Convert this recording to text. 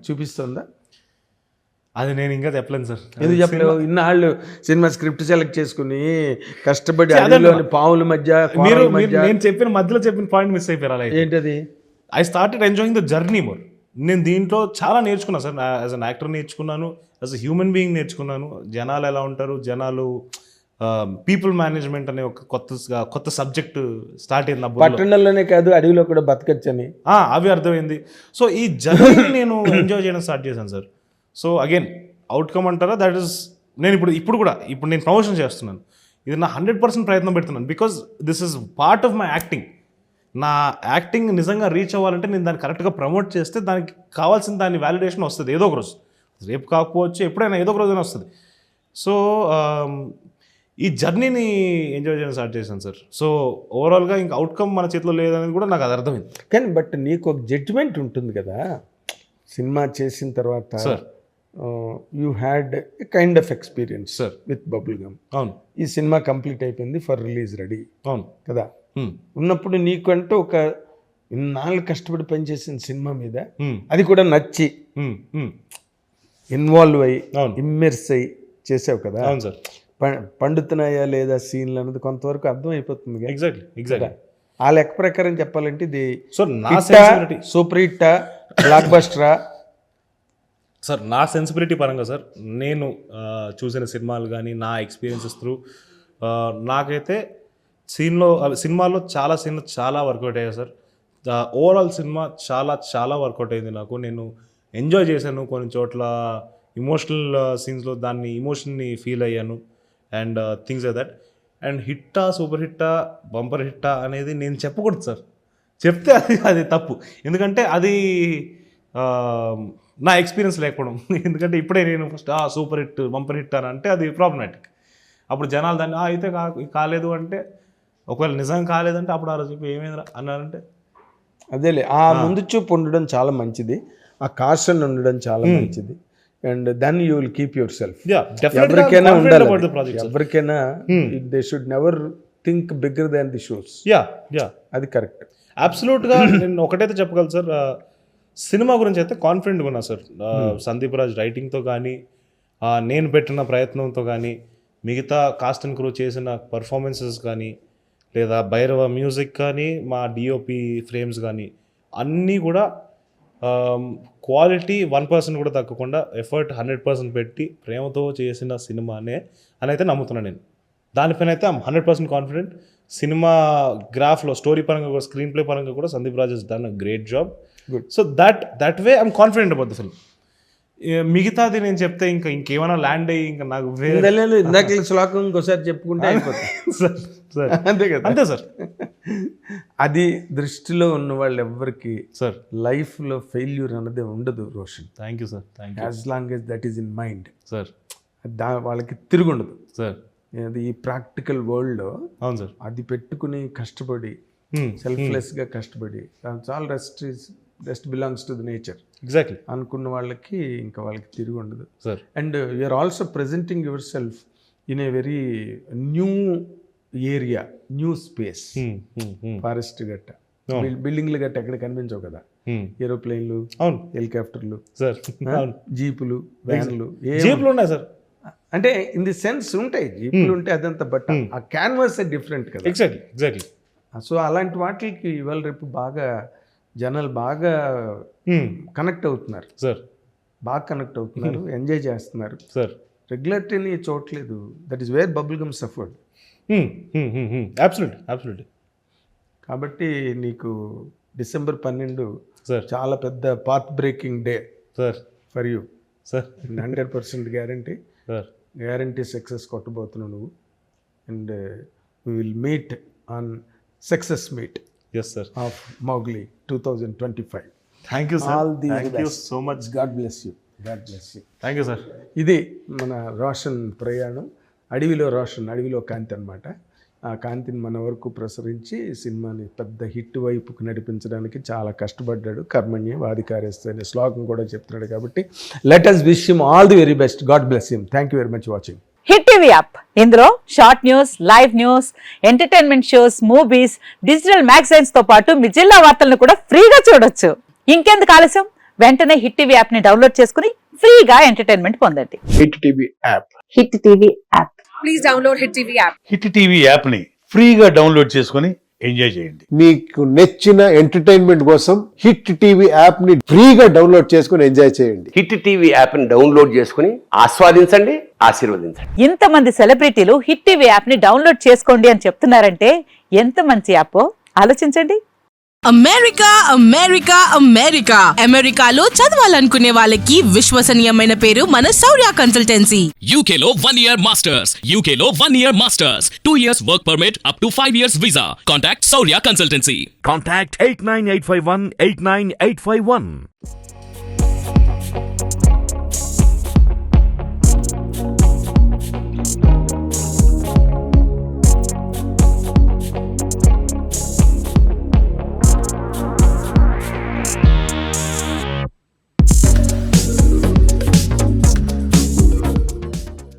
చూపిస్తుందా? అది నేను ఇంకా చెప్పలేను సార్. ఎందుకు చెప్పలేవు? ఇన్నాళ్ళు సినిమా స్క్రిప్ట్ సెలెక్ట్ చేసుకుని కష్టపడి అడవిలోని పావుల మధ్య నేను చెప్పిన మధ్యలో చెప్పిన పాయింట్ మిస్ అయిపోయారు. అలా ఏంటది? I started enjoying the journey more. నేను దీంట్లో చాలా నేర్చుకున్నాను సార్. యాజ్ అన్ యాక్టర్ నేర్చుకున్నాను, యాజ్ అ హ్యూమన్ బీయింగ్ నేర్చుకున్నాను. జనాలు ఎలా ఉంటారు, జనాలు పీపుల్ మేనేజ్మెంట్ అనే ఒక కొత్త సబ్జెక్ట్ స్టార్ట్ అయింది. పట్టణంలోనే కాదు అడవిలో కూడా బతకచ్చని అవి అర్థమైంది. సో ఈ జర్నీ నేను ఎంజాయ్ చేయడం స్టార్ట్ చేశాను సార్. సో అగైన్ అవుట్కమ్ అంటారా, దట్ ఈస్ నేను ఇప్పుడు నేను ప్రమోషన్ చేస్తున్నాను. ఇది నా 100% ప్రయత్నం పెడుతున్నాను. Because this is part of my acting. నా యాక్టింగ్ నిజంగా రీచ్ అవ్వాలంటే నేను దాన్ని కరెక్ట్గా ప్రమోట్ చేస్తే దానికి కావాల్సిన దాని వ్యాలిడేషన్ వస్తుంది ఏదో ఒక రోజు. రేపు కాకపోవచ్చు, ఎప్పుడైనా ఏదో ఒక రోజైనా వస్తుంది. సో ఈ జర్నీని ఎంజాయ్ చేయడం స్టార్ట్ చేశాను సార్. సో ఓవరాల్గా ఇంకా అవుట్కమ్ మన చేతిలో లేదనేది కూడా నాకు అది అర్థమైంది. కానీ బట్ నీకు ఒక జడ్జిమెంట్ ఉంటుంది కదా సినిమా చేసిన తర్వాత. Sir you had a kind of experience sir with bubble gum. అవును. ఈ సినిమా కంప్లీట్ అయిపోయింది, ఫర్ రిలీజ్ రెడీ. అవును కదా. ఉన్నప్పుడు నీకంటూ ఒక ఇన్నాళ్ళు కష్టపడి పనిచేసిన సినిమా మీద అది కూడా నచ్చి ఇన్వాల్వ్ అయ్యి ఇమ్మెర్స్ అయ్యి చేసావు కదా. అవును సార్. పండుతున్నాయా లేదా సీన్లు అన్నది కొంతవరకు అర్థం అయిపోతుంది. ఎగ్జాక్ట్లీ. ఆ లెక్క ప్రకారం చెప్పాలంటే ఇది సూపర్ హిట్టా, బ్లాక్ బస్టరా? సార్ నా సెన్సిబిలిటీ పరంగా సార్, నేను చూసిన సినిమాలు కానీ నా ఎక్స్పీరియన్సెస్ త్రూ నాకైతే సినిమాలో చాలా సీన్లు చాలా వర్కౌట్ అయ్యాయి సార్. ఓవరాల్ సినిమా చాలా వర్కౌట్ అయింది నాకు. నేను ఎంజాయ్ చేశాను. కొన్ని చోట్ల ఇమోషనల్ సీన్స్లో దాన్ని ఇమోషన్ని ఫీల్ అయ్యాను and things like that. And హిట్టా, సూపర్ హిట్టా, బంపర్ హిట్టా అనేది నేను చెప్పకూడదు సార్. చెప్తే అది తప్పు. ఎందుకంటే అది నా ఎక్స్పీరియన్స్ లేకపోవడం. ఎందుకంటే ఇప్పుడే నేను first super hit, bumper hit అని అంటే అది ప్రాబ్లమాటిక్. అప్పుడు జనాలు దాన్ని అయితే కాలేదు అంటే, ఒకవేళ నిజం కాలేదంటే అప్పుడు ఆ రోజు ఏమైందిరా అన్నారంటే అదేలే. ఆ ముందు చూపు ఉండడం చాలా మంచిది, ఆ కాషన్ ఉండడం చాలా మంచిది. And then you will keep yourself. ఎవరికైనా ఉండాలి, ఎవరికైనా they should never think bigger than the shows. అది కరెక్ట్. అబ్సల్యూట్గా. నేను ఒకటైతే చెప్పగలను సార్, సినిమా గురించి అయితే కాన్ఫిడెంట్గా ఉన్నా సార్. సందీప్ రాజ్ రైటింగ్తో కానీ, నేను పెట్టిన ప్రయత్నంతో కానీ, మిగతా కాస్ట్ అండ్ క్రూ చేసిన పర్ఫార్మెన్సెస్ కానీ, లేదా భైరవ మ్యూజిక్ కానీ, మా డిఓపి ఫ్రేమ్స్ కానీ, అన్నీ కూడా క్వాలిటీ 1% కూడా తగ్గకుండా ఎఫర్ట్ 100% పెట్టి ప్రేమతో చేసిన సినిమానే అని అయితే నమ్ముతున్నాను నేను. దానిపైన అయితే 100% కాన్ఫిడెంట్. సినిమా గ్రాఫ్లో స్టోరీ పరంగా కూడా, స్క్రీన్ ప్లే పరంగా కూడా Sandeep Raj has done a great job. So that way I'm confident about the film. మిగతాది నేను చెప్తే ఇంకేమైనా ల్యాండ్ అయ్యి ఇంకా నాకు ఇందాక శ్లోకం ఇంకోసారి చెప్పుకుంటే అయిపోతుంది. అంతే కదా. అంతే సార్. అది దృష్టిలో ఉన్న వాళ్ళు ఎవ్వరికి సార్ లైఫ్లో ఫెయిల్యూర్ అన్నది ఉండదు Roshan. Thank you sir. Thank you. As long as that is in mind sir, వాళ్ళకి తిరుగుండదు సార్. అది ఈ ప్రాక్టికల్ వరల్డ్లో. అవును సార్. అది పెట్టుకుని కష్టపడి సెల్ఫ్లెస్గా కష్టపడి చాలా rest belongs to the nature exactly అనుకున్న వాళ్ళకి ఇంకా వాళ్ళకి తిరిగి ఉండదు సార్. And you are also presenting yourself in a very new area, new space. Forest గట్ట, బిల్డింగ్లు గట్ట ఎక్కడ కనిపించవు కదా. ఏరోప్లేన్లు, హెలికాప్టర్లు, జీపులు, వ్యాన్లు. జీపులు ఉన్నాయి సార్. అంటే ఇన్ ది సెన్స్ ఉంటాయి జీపులు ఉంటాయి, అదంతా. బట్ ఆ క్యాన్వాస్ డిఫరెంట్ కదా. ఎగ్జాక్ట్లీ. సో అలాంటి వాటికి ఇవాళ రేపు బాగా జనాలు బాగా కనెక్ట్ అవుతున్నారు సార్. బాగా కనెక్ట్ అవుతున్నారు, ఎంజాయ్ చేస్తున్నారు సార్. రెగ్యులేటరీని చూడట్లేదు. That is where bubble gum suffered. Absolutely. కాబట్టి నీకు December 12 సార్ చాలా పెద్ద path breaking day sir for you sir. 100% guarantee sir. Guarantee success కొట్టబోతున్నావు నువ్వు. And we will meet on success meet. Yes sir. Of Mowgli 2025. Thank you sir. Thank you so much. God bless you. Thank you sir. ఇది మన రోషన్ ప్రయాణం. అడవిలో రోషన్, అడవిలో కాంతి అనమాట. ఆ కాంతిని మన వరకు ప్రసరించి సినిమాని పెద్ద హిట్ వైపుకు నడిపించడానికి చాలా కష్టపడ్డాడు. కర్మణ్య వాధికారేస్తే అనే శ్లోకం కూడా చెప్తున్నాడు. కాబట్టి let us wish him all the very best. God bless him. Thank you very much for watching. Hit TV app, ఇందులో short news, live news, entertainment shows, movies, digital magazines తో పాటు మీ జిల్లా వార్తలను కూడా ఫ్రీగా చూడొచ్చు. ఇంకెందుకు ఆలస్యం, వెంటనే హిట్ టీవీ యాప్ ని డౌన్లోడ్ చేసుకుని ఫ్రీగా ఎంటర్టైన్మెంట్ పొందండి. Hit TV app. Hit TV app. Please download Hit TV app. Hit TV యాప్ని ఫ్రీగా డౌన్లోడ్ చేసుకొని ఎంజాయ్ చేయండి. మీకు నచ్చిన ఎంటర్టైన్మెంట్ కోసం హిట్ టీవీ యాప్ ని ఫ్రీగా డౌన్లోడ్ చేసుకుని ఎంజాయ్ చేయండి. హిట్ టీవీ యాప్ని డౌన్లోడ్ చేసుకుని ఆస్వాదించండి, ఆశీర్వదించండి. ఇంతమంది సెలబ్రిటీలు హిట్ టీవీ యాప్ ని డౌన్లోడ్ చేసుకోండి అని చెప్తున్నారంటే ఎంత మంచి యాప్ ఆలోచించండి. అమెరికా అమెరికా అమెరికా అమెరికాలో చదవాలనుకునే వాళ్ళకి విశ్వసనీయమైన పేరు మన శౌర్య కన్సల్టెన్సీ. UK లో 1 year masters. UK లో 1 year masters. 2 years work permit up to 5 years visa. Contact Saurya Consultancy. Contact 89851 89851.